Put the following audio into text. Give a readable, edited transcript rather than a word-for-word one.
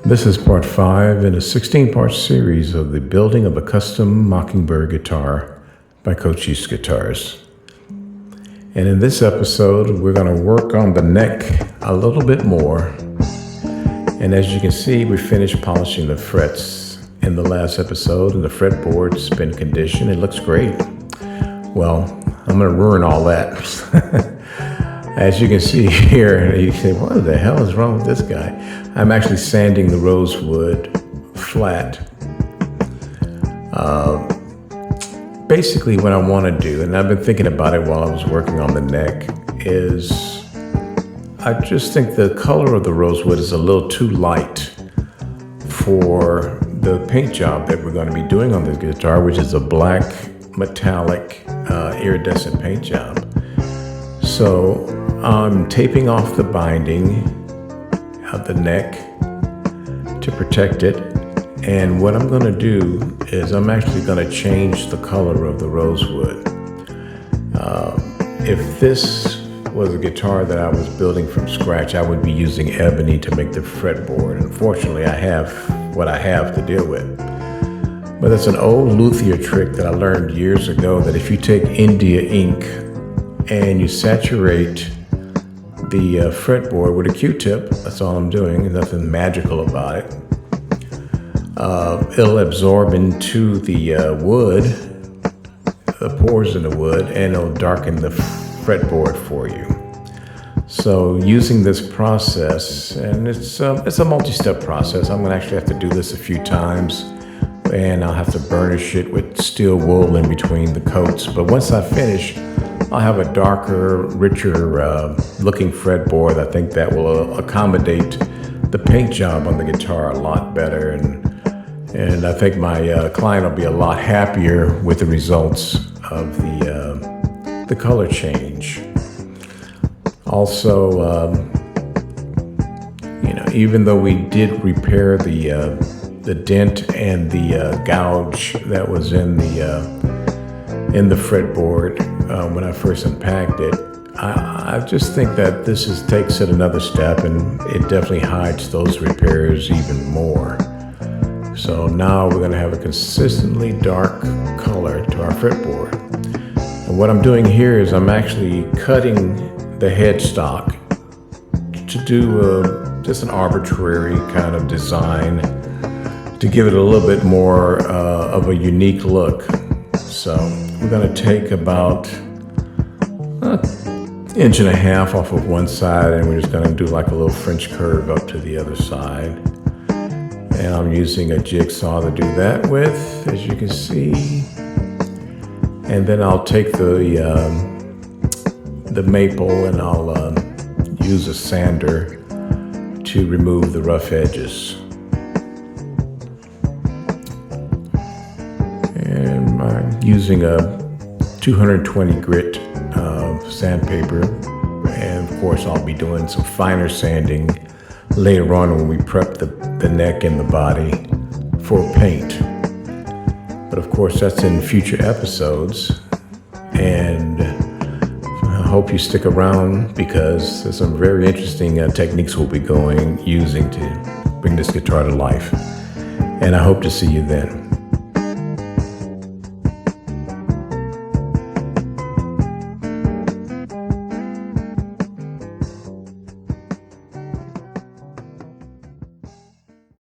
This is part 5 in a 16-part series of the building of a custom Mockingbird guitar by Cochise Guitars. And in this episode, we're going to work on the neck a little bit more. And as you can see, we finished polishing the frets in the last episode, and the fretboard's been conditioned. It looks great. Well, I'm going to ruin all that. As you can see here, you say, what the hell is wrong with this guy? I'm actually sanding the rosewood flat. Basically what I want to do, and I've been thinking about it while I was working on the neck, is I just think the color of the rosewood is a little too light for the paint job that we're going to be doing on the guitar, which is a black metallic iridescent paint job. So I'm taping off the binding of the neck to protect it. And what I'm going to do is I'm actually going to change the color of the rosewood. If this was a guitar that I was building from scratch, I would be using ebony to make the fretboard. Unfortunately, I have what I have to deal with. But that's an old luthier trick that I learned years ago, that if you take India ink and you saturate the fretboard with a Q-tip, that's all I'm doing, nothing magical about it. It'll absorb into the wood, the pores in the wood, and it'll darken the fretboard for you. So using this process, and it's a multi-step process. I'm gonna actually have to do this a few times, and I'll have to burnish it with steel wool in between the coats. But once I finish, I'll have a darker, richer looking fretboard. I think that will accommodate the paint job on the guitar a lot better. And I think my client will be a lot happier with the results of the color change. Also, even though we did repair the dent and the gouge that was in the fretboard when I first unpacked it, I just think that this takes it another step, and it definitely hides those repairs even more. So now we're going to have a consistently dark color to our fretboard. And what I'm doing here is I'm actually cutting the headstock to do just an arbitrary kind of design to give it a little bit more of a unique look. So we're going to take about an inch and a half off of one side, and we're just going to do like a little French curve up to the other side. And I'm using a jigsaw to do that with, as you can see. And then I'll take the maple and I'll use a sander to remove the rough edges. And I'm using a 220 grit sandpaper. And of course, I'll be doing some finer sanding later on when we prep the neck and the body for paint. But of course, that's in future episodes. And I hope you stick around, because there's some very interesting techniques we'll be using to bring this guitar to life. And I hope to see you then.